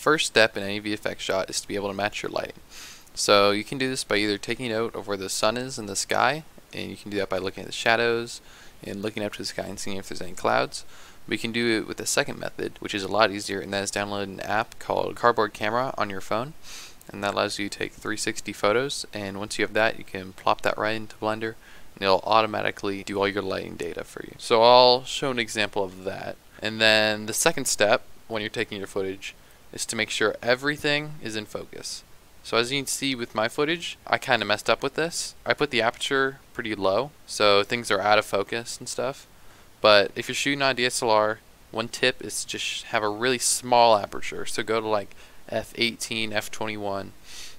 first step in any VFX shot is to be able to match your lighting. So you can do this by either taking note of where the sun is in the sky, and you can do that by looking at the shadows and looking up to the sky and seeing if there's any clouds. But you can do it with the second method, which is a lot easier, and that is download an app called Cardboard Camera on your phone, and that allows you to take 360 photos. And once you have that, you can plop that right into Blender, and it'll automatically do all your lighting data for you. So I'll show an example of that. And then the second step when you're taking your footage is to make sure everything is in focus. So as you can see with my footage, I kind of messed up with this. I put the aperture pretty low, so things are out of focus and stuff. But if you're shooting on a DSLR, one tip is to just have a really small aperture. So go to like f18, f21,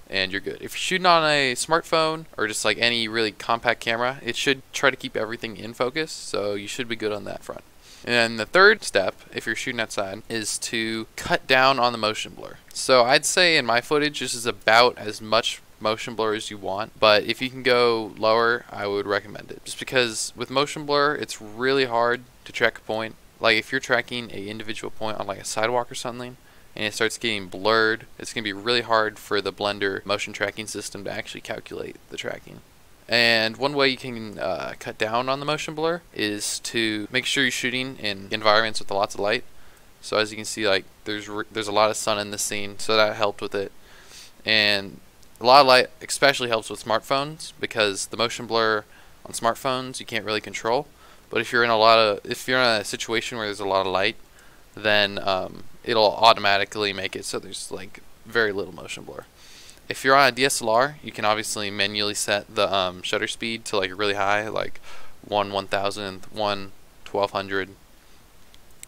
and you're good. If you're shooting on a smartphone or just like any really compact camera, it should try to keep everything in focus, so you should be good on that front. And then the third step, if you're shooting outside, is to cut down on the motion blur. So I'd say in my footage, this is about as much motion blur as you want, but if you can go lower, I would recommend it. Just because with motion blur, it's really hard to track a point. Like if you're tracking a individual point on like a sidewalk or something, and it starts getting blurred, it's going to be really hard for the Blender motion tracking system to actually calculate the tracking. And one way you can cut down on the motion blur is to make sure you're shooting in environments with lots of light. So as you can see, like there's a lot of sun in this scene, so that helped with it. And a lot of light especially helps with smartphones, because the motion blur on smartphones you can't really control. But if you're in a situation where there's a lot of light, then it'll automatically make it so there's like very little motion blur. If you're on a DSLR, you can obviously manually set the shutter speed to like really high, like 1000, 1200,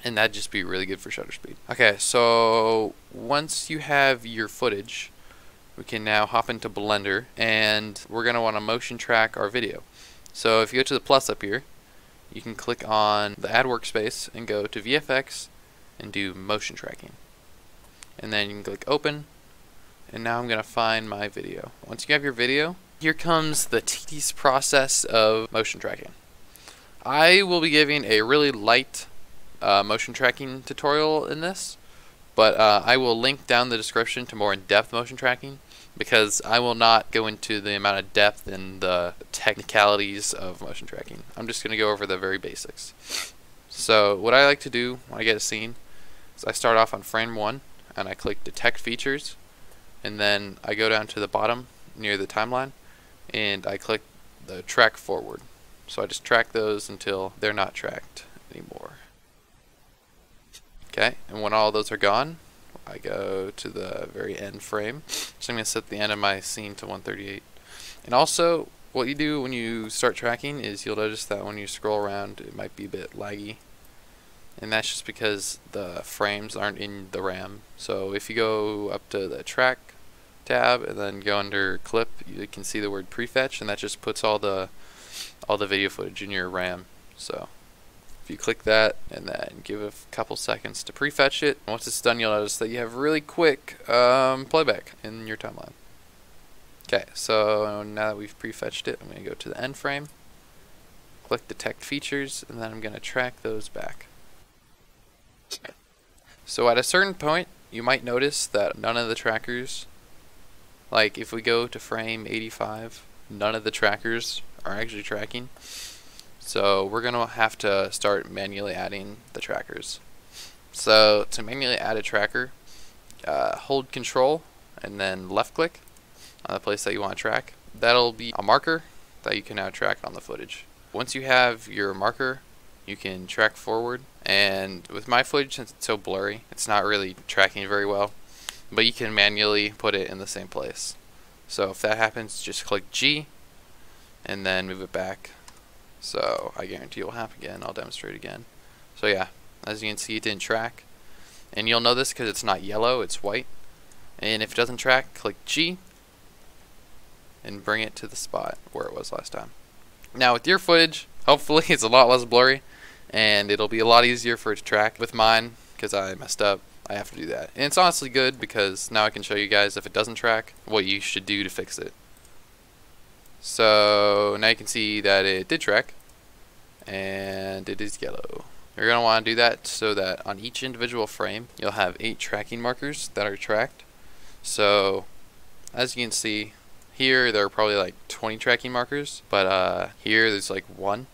and that'd just be really good for shutter speed. Okay, so once you have your footage, we can now hop into Blender, and we're going to want to motion track our video. So if you go to the plus up here, you can click on the add workspace and go to VFX and do motion tracking. And then you can click open. And now I'm going to find my video. Once you have your video, here comes the tedious process of motion tracking. I will be giving a really light motion tracking tutorial in this, but I will link down the description to more in-depth motion tracking, because I will not go into the amount of depth and the technicalities of motion tracking. I'm just going to go over the very basics. So what I like to do when I get a scene is I start off on frame 1, and I click Detect Features. And then I go down to the bottom near the timeline, and I click the track forward. So I just track those until they're not tracked anymore. Okay, and when all those are gone, I go to the very end frame. So I'm going to set the end of my scene to 138. And also, what you do when you start tracking is you'll notice that when you scroll around, it might be a bit laggy. And that's just because the frames aren't in the RAM. So if you go up to the track tab and then go under clip, you can see the word prefetch, and that just puts all the video footage in your RAM. So if you click that and then give it a couple seconds to prefetch it, once it's done, you'll notice that you have really quick playback in your timeline. Okay, so now that we've prefetched it, I'm going to go to the end frame, click Detect Features, and then I'm going to track those back. So at a certain point, you might notice that none of the trackers, like if we go to frame 85, none of the trackers are actually tracking. So we're going to have to start manually adding the trackers. So to manually add a tracker, hold Control and then left click on the place that you want to track. That'll be a marker that you can now track on the footage. Once you have your marker, you can track forward, and with my footage, since it's so blurry, it's not really tracking very well, but you can manually put it in the same place. So if that happens, just click G and then move it back. So I guarantee it will happen again. I'll demonstrate again. So yeah, as you can see, it didn't track, and you'll know this because it's not yellow, it's white. And if it doesn't track, click G and bring it to the spot where it was last time. Now with your footage, hopefully it's a lot less blurry, and it'll be a lot easier for it to track. With mine, because I messed up, I have to do that. And it's honestly good, because now I can show you guys if it doesn't track, what you should do to fix it. So now you can see that it did track, and it is yellow. You're going to want to do that so that on each individual frame you'll have 8 tracking markers that are tracked. So as you can see here, there are probably like 20 tracking markers, but here there's like 1.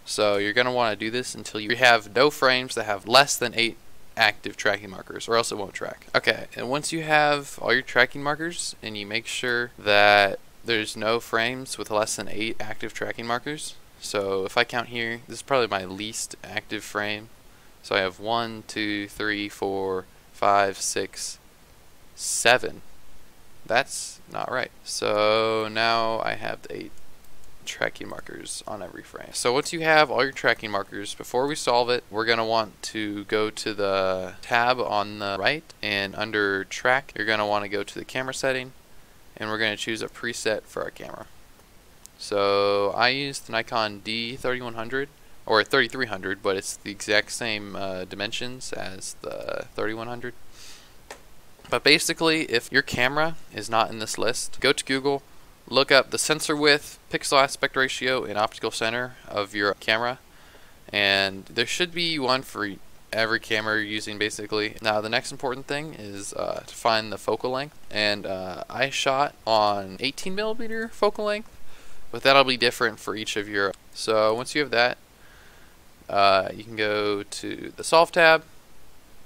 So you're going to want to do this until you have no frames that have less than 8 active tracking markers, or else it won't track. Okay, and once you have all your tracking markers and you make sure that there's no frames with less than 8 active tracking markers. So if I count here, this is probably my least active frame. So I have 1, 2, 3, 4, 5, 6, 7. That's not right. So now I have the 8 tracking markers on every frame. So once you have all your tracking markers, before we solve it, we're going to want to go to the tab on the right, and under track you're going to want to go to the camera setting, and we're going to choose a preset for our camera. So I used the Nikon D3100 or 3300, but it's the exact same dimensions as the 3100. But basically, if your camera is not in this list, go to Google, look up the sensor width, pixel aspect ratio, and optical center of your camera, and there should be one for every camera you're using basically. Now the next important thing is to find the focal length, and I shot on 18mm focal length, but that'll be different for each of your. So once you have that, you can go to the Solve tab,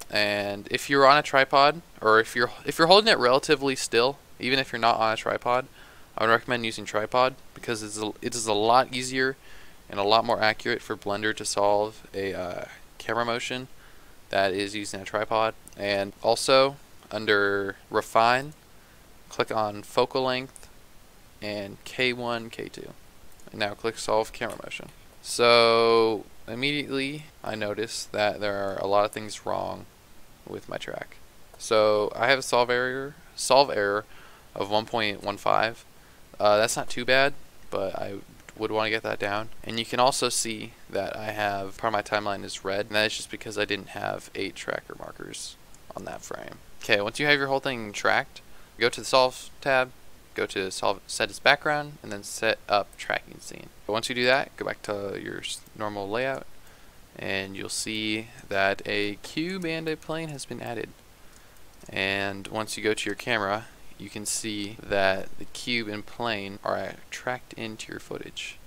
and if you're on a tripod, or if you're holding it relatively still, even if you're not on a tripod, I would recommend using tripod, because it is a lot easier and a lot more accurate for Blender to solve a camera motion that is using a tripod. And also under Refine, click on Focal Length and K1, K2. And now click Solve Camera Motion. So immediately I noticed that there are a lot of things wrong with my track. So I have a solve error of 1.15. That's not too bad, but I would want to get that down. And you can also see that I have part of my timeline is red, and that is just because I didn't have 8 tracker markers on that frame. Okay, once you have your whole thing tracked, go to the Solve tab, go to Solve, set as background, and then set up tracking scene. But once you do that, go back to your normal layout, and you'll see that a cube and a plane has been added. And once you go to your camera, you can see that the cube and plane are tracked into your footage.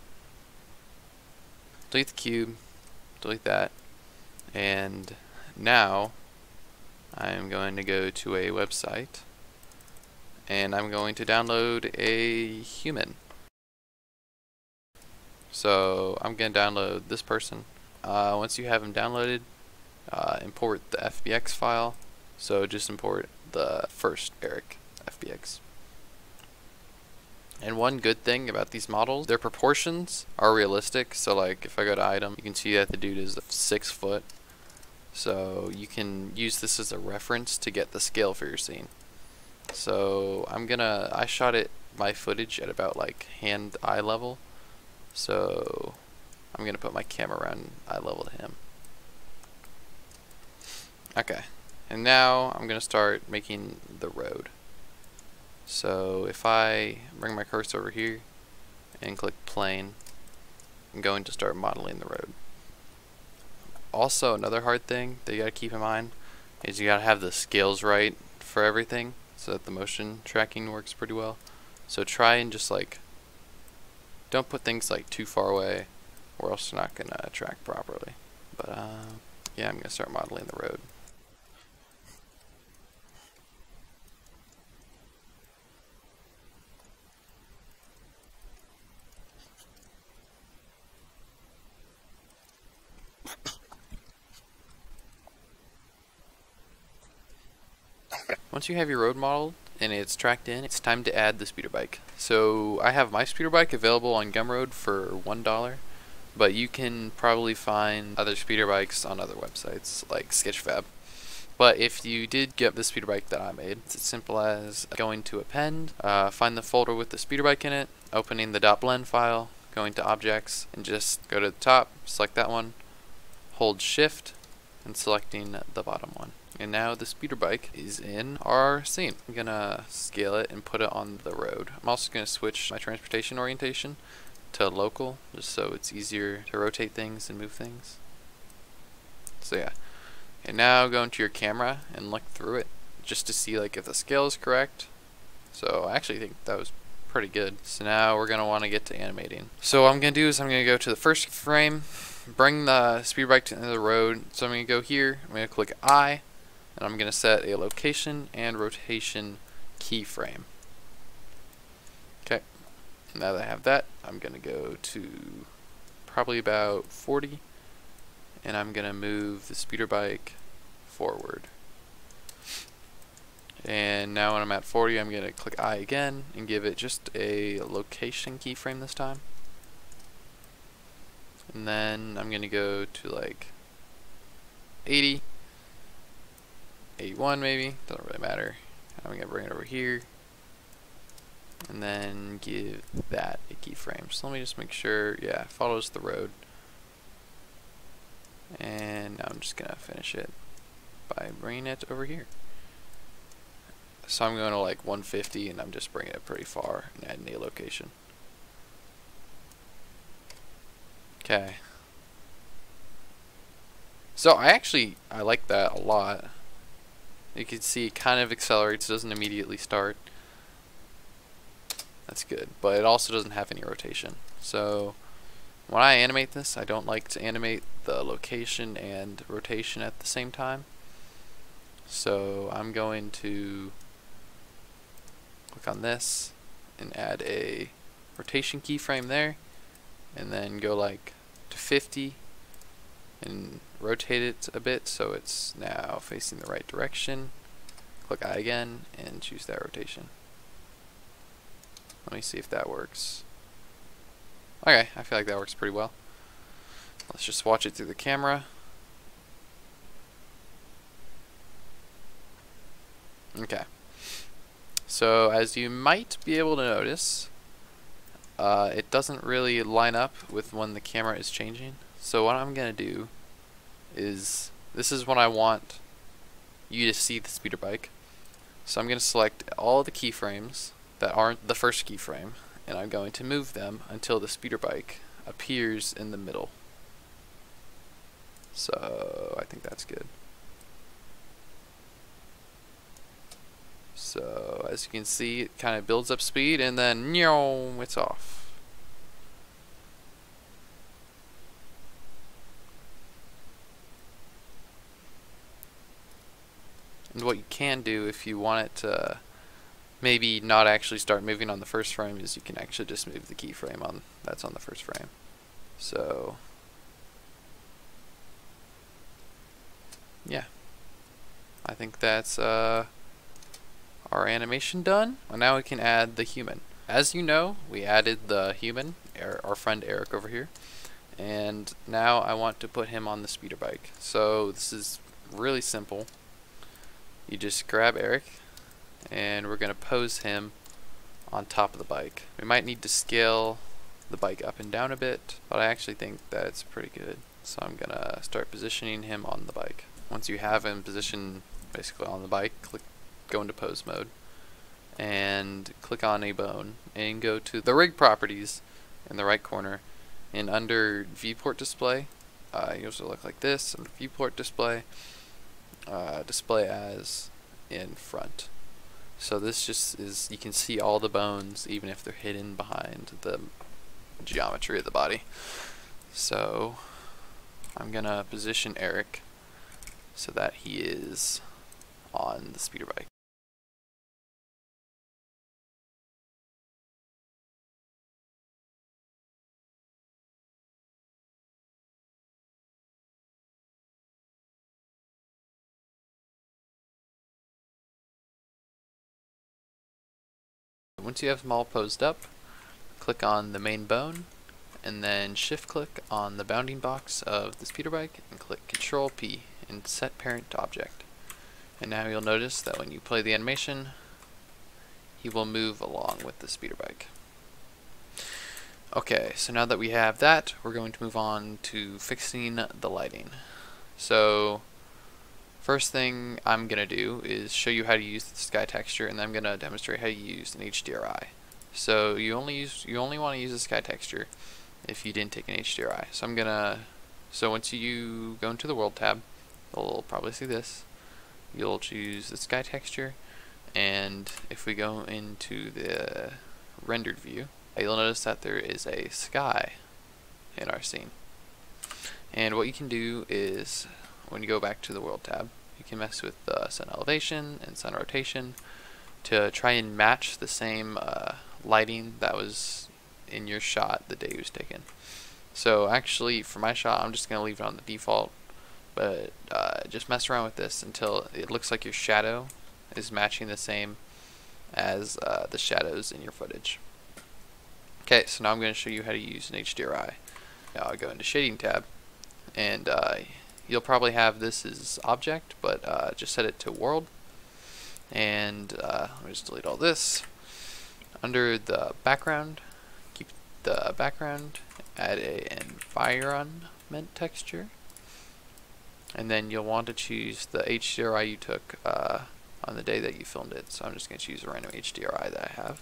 Delete the cube, delete that, and now I'm going to go to a website, and I'm going to download a human. So I'm going to download this person. Once you have him downloaded, import the FBX file. So just import the first Eric FBX. And one good thing about these models, their proportions are realistic. So like if I go to item, you can see that the dude is 6 foot. So you can use this as a reference to get the scale for your scene. So I shot my footage at about like hand-eye level. So I'm gonna put my camera around eye level to him. Okay, and now I'm gonna start making the road. So if I bring my cursor over here and click plane, I'm going to start modeling the road. Also, another hard thing that you gotta keep in mind is you gotta have the scales right for everything so that the motion tracking works pretty well. So try and just like, don't put things like too far away, or else you're not gonna track properly. But yeah, I'm gonna start modeling the road. Once you have your road modeled and it's tracked in, it's time to add the speeder bike. So I have my speeder bike available on Gumroad for $1, but you can probably find other speeder bikes on other websites like SketchFab. But if you did get the speeder bike that I made, it's as simple as going to Append, find the folder with the speeder bike in it, opening the .blend file, going to Objects, and just go to the top, select that one, hold Shift, and selecting the bottom one. And now the speeder bike is in our scene. I'm gonna scale it and put it on the road. I'm also gonna switch my transportation orientation to local, just so it's easier to rotate things and move things. So yeah. And now go into your camera and look through it just to see like if the scale is correct. So I actually think that was pretty good. So now we're gonna want to get to animating. So what I'm gonna do is I'm gonna go to the first frame, bring the speed bike to the end of the road. So I'm gonna go here, I'm gonna click I, and I'm gonna set a location and rotation keyframe. Okay, now that I have that, I'm gonna go to probably about 40, and I'm gonna move the speeder bike forward. And now when I'm at 40, I'm gonna click I again and give it just a location keyframe this time. And then I'm gonna go to like 80, 81 maybe, doesn't really matter. I'm gonna bring it over here and then give that a keyframe. So let me just make sure, yeah, it follows the road. And now I'm just gonna finish it by bringing it over here. So I'm going to like 150 and I'm just bringing it pretty far and adding a location. Okay. So I like that a lot. You can see it kind of accelerates, doesn't immediately start. That's good, but it also doesn't have any rotation. So when I animate this, I don't like to animate the location and rotation at the same time. So I'm going to click on this and add a rotation keyframe there, and then go like to 50 and rotate it a bit so it's now facing the right direction. Click I again and choose that rotation. Let me see if that works. Okay, I feel like that works pretty well. Let's just watch it through the camera. Okay. So as you might be able to notice, it doesn't really line up with when the camera is changing. So what I'm going to do is, this is when I want you to see the speeder bike. So I'm going to select all the keyframes that aren't the first keyframe, and I'm going to move them until the speeder bike appears in the middle. So I think that's good. So as you can see, it kind of builds up speed and then it's off. And what you can do if you want it to maybe not actually start moving on the first frame is you can actually just move the keyframe that's on the first frame. So yeah, I think that's our animation done. Well, now we can add the human. As you know, we added the human, our friend Eric over here, and now I want to put him on the speeder bike. So this is really simple. You just grab Eric and we're going to pose him on top of the bike. We might need to scale the bike up and down a bit, but I actually think that's pretty good. So I'm going to start positioning him on the bike. Once you have him positioned basically on the bike, go into pose mode and click on a bone and go to the rig properties in the right corner, and under viewport display, you also look like this. Under viewport display, display as in front. So this just is, you can see all the bones even if they're hidden behind the geometry of the body. So I'm gonna position Eric so that he is on the speeder bike. Once you have them all posed up, click on the main bone and then shift click on the bounding box of the speeder bike and click Control P and set parent to object. And now you'll notice that when you play the animation, he will move along with the speeder bike. Okay, so now that we have that, we're going to move on to fixing the lighting. So first thing I'm going to do is show you how to use the sky texture, and then I'm going to demonstrate how you use an HDRI. So you only want to use the sky texture if you didn't take an HDRI. So once you go into the world tab, you'll probably see this. You'll choose the sky texture, and if we go into the rendered view, you'll notice that there is a sky in our scene. And what you can do is, when you go back to the world tab, you can mess with the sun elevation and sun rotation to try and match the same lighting that was in your shot the day it was taken. So actually, for my shot, I'm just going to leave it on the default, but just mess around with this until it looks like your shadow is matching the same as the shadows in your footage. Okay, so now I'm going to show you how to use an Hdri. Now I'll go into Shading tab, and you'll probably have this as object, but just set it to world. And let me just delete all this. Under the background, keep the background, add a environment texture, and then you'll want to choose the Hdri you took on the day that you filmed it. So I'm just going to choose a random Hdri that I have,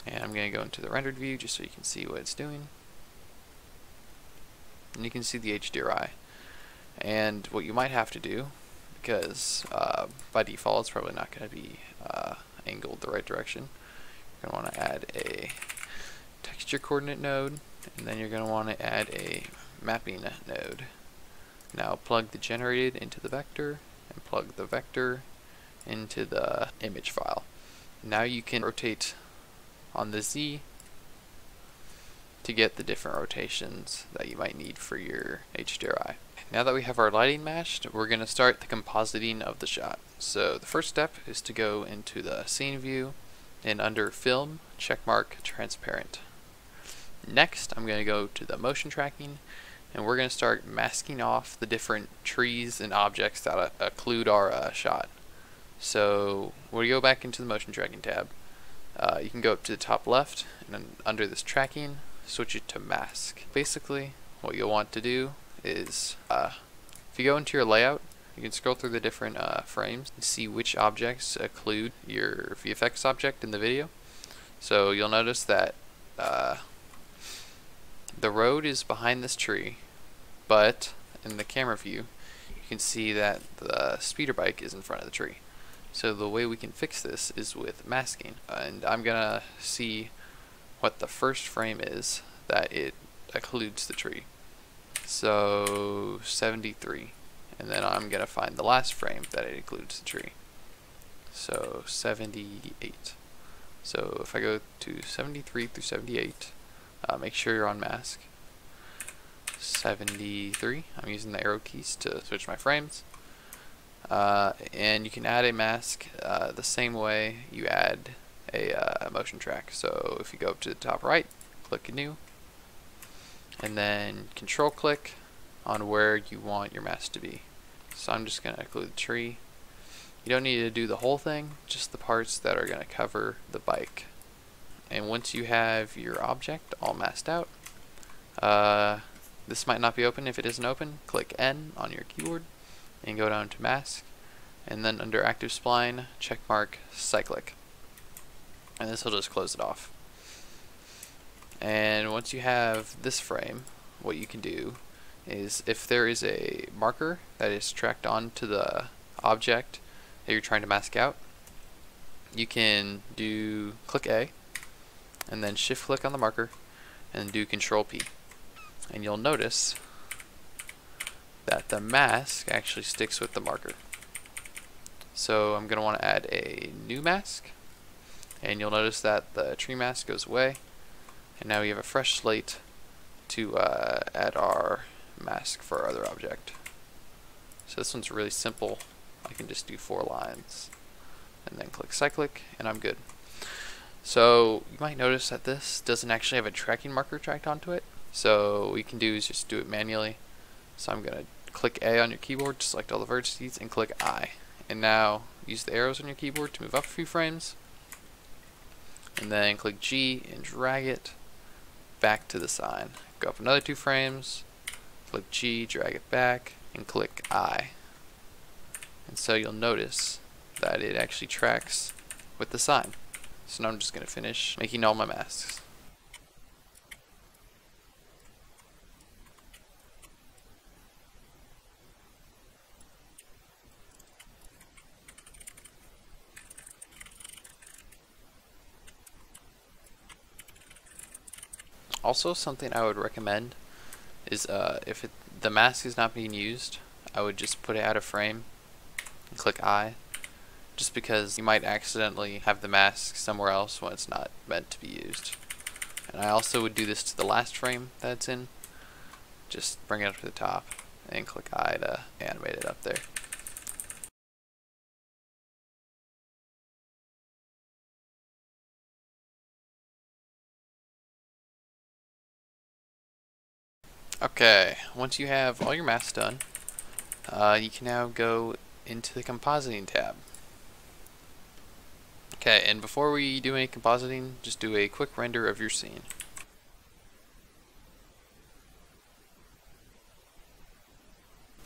and I'm going to go into the rendered view just so you can see what it's doing. And you can see the Hdri. And what you might have to do, because by default it's probably not going to be angled the right direction, you're going to want to add a texture coordinate node, and then you're going to want to add a mapping node. Now plug the generated into the vector, and plug the vector into the image file. Now you can rotate on the Z to get the different rotations that you might need for your Hdri. Now that we have our lighting matched, we're going to start the compositing of the shot. So the first step is to go into the scene view, and under film, checkmark transparent. Next, I'm going to go to the motion tracking, and we're going to start masking off the different trees and objects that occlude our shot. So when you go back into the motion tracking tab, you can go up to the top left, and then under this tracking, switch it to mask. Basically, what you'll want to do is, if you go into your layout, you can scroll through the different frames and see which objects occlude your VFX object in the video. So you'll notice that the road is behind this tree, but in the camera view, you can see that the speeder bike is in front of the tree. So the way we can fix this is with masking, and I'm gonna see what the first frame is that it occludes the tree. So 73, and then I'm gonna find the last frame that it includes the tree. So 78. So if I go to 73 through 78, make sure you're on mask. 73, I'm using the arrow keys to switch my frames. And you can add a mask the same way you add a motion track. So if you go up to the top right, click new, and then control click on where you want your mask to be. So I'm just going to occlude the tree. You don't need to do the whole thing, just the parts that are going to cover the bike. And once you have your object all masked out, this might not be open. If it isn't open, click N on your keyboard and go down to mask, and then under active spline, check mark cyclic, and this will just close it off. And once you have this frame, what you can do is, if there is a marker that is tracked onto the object that you're trying to mask out, you can do click A and then shift click on the marker and do control P, and you'll notice that the mask actually sticks with the marker. So I'm going to want to add a new mask, and you'll notice that the tree mask goes away, and now we have a fresh slate to add our mask for our other object. So this one's really simple. I can just do 4 lines and then click cyclic, and I'm good. So you might notice that this doesn't actually have a tracking marker tracked onto it. So what we can do is just do it manually. So I'm going to click A on your keyboard to select all the vertices and click I. And now use the arrows on your keyboard to move up a few frames. And then click G and drag it back to the sign. Go up another 2 frames, click G, drag it back, and click I. And so you'll notice that it actually tracks with the sign. So now I'm just going to finish making all my masks. Also, something I would recommend is if the mask is not being used, I would just put it out of frame and click I, just because you might accidentally have the mask somewhere else when it's not meant to be used. And I also would do this to the last frame that it's in. Just bring it up to the top and click I to animate it up there. Okay, once you have all your masks done, you can now go into the Compositing tab. Okay, and before we do any compositing, just do a quick render of your scene.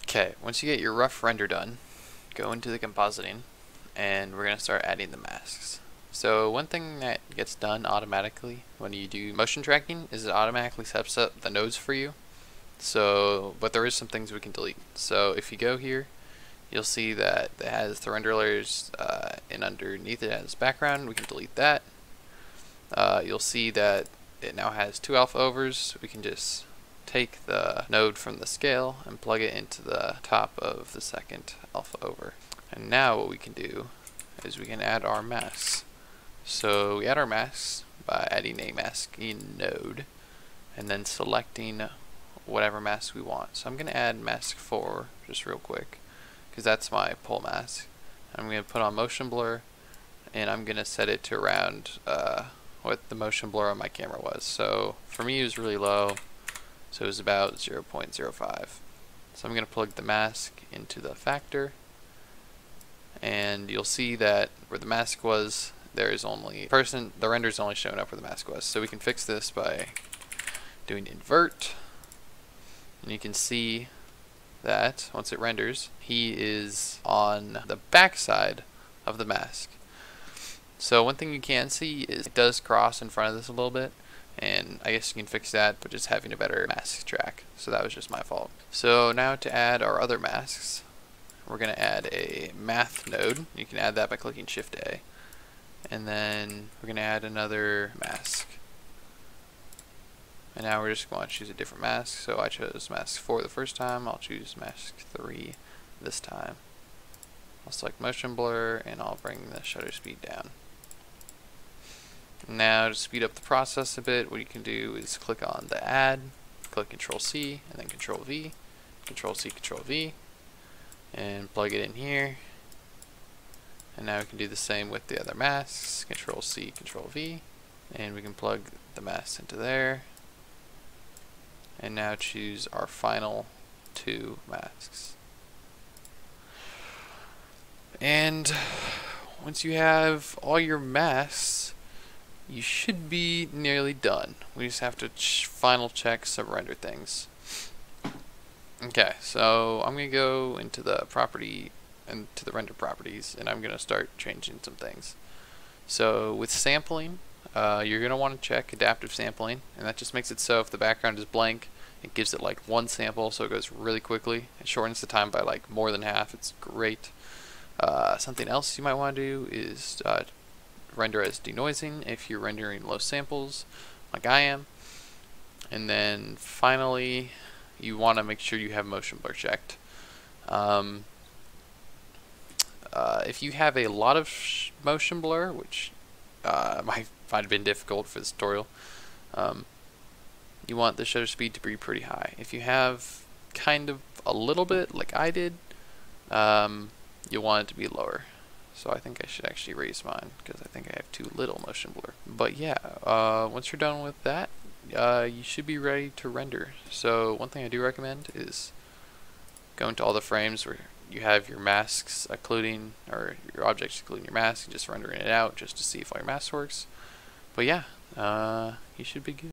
Okay, once you get your rough render done, go into the compositing, and we're going to start adding the masks. So one thing that gets done automatically when you do motion tracking is it automatically sets up the nodes for you. So, but there is some things we can delete. So if you go here, you'll see that it has the render layers, and underneath it has background. We can delete that. You'll see that it now has 2 alpha overs. We can just take the node from the scale and plug it into the top of the second alpha over. And now what we can do is we can add our masks. So we add our masks by adding a masking node and then selecting whatever mask we want. So I'm going to add mask 4 just real quick because that's my pole mask. I'm going to put on motion blur, and I'm going to set it to around what the motion blur on my camera was. So for me it was really low, so it was about 0.05. So I'm going to plug the mask into the factor, and you'll see that where the mask was, there is only the render is only showing up where the mask was. So we can fix this by doing invert, and you can see that once it renders, he is on the back side of the mask. So one thing you can see is it does cross in front of this a little bit, and I guess you can fix that by just having a better mask track. So that was just my fault. So now to add our other masks, we're going to add a math node. You can add that by clicking Shift A, and then we're going to add another mask. And now we're just going to choose a different mask. So I chose mask 4 the first time. I'll choose mask 3 this time. I'll select motion blur, and I'll bring the shutter speed down. Now to speed up the process a bit, what you can do is click on the add, click Control C, and then Control V, Control C, Control V, and plug it in here. And now we can do the same with the other masks. Control C, Control V, and we can plug the masks into there. And now choose our final 2 masks. And once you have all your masks, you should be nearly done. We just have to final check some render things. Okay, so I'm going to go into the property and to the render properties, and I'm going to start changing some things. So with sampling, you're going to want to check adaptive sampling, and that just makes it so if the background is blank, it gives it like 1 sample, so it goes really quickly. It shortens the time by like more than half. It's great. Something else you might want to do is render as denoising if you're rendering low samples like I am. And then finally, you want to make sure you have motion blur checked. If you have a lot of motion blur, which might have been difficult for this tutorial, you want the shutter speed to be pretty high. If you have kind of a little bit, like I did, you'll want it to be lower. So I think I should actually raise mine because I think I have too little motion blur. But yeah, once you're done with that, you should be ready to render. So one thing I do recommend is go into all the frames where you have your masks occluding, or your objects occluding your mask, and just rendering it out just to see if all your mask works. But yeah, you should be good.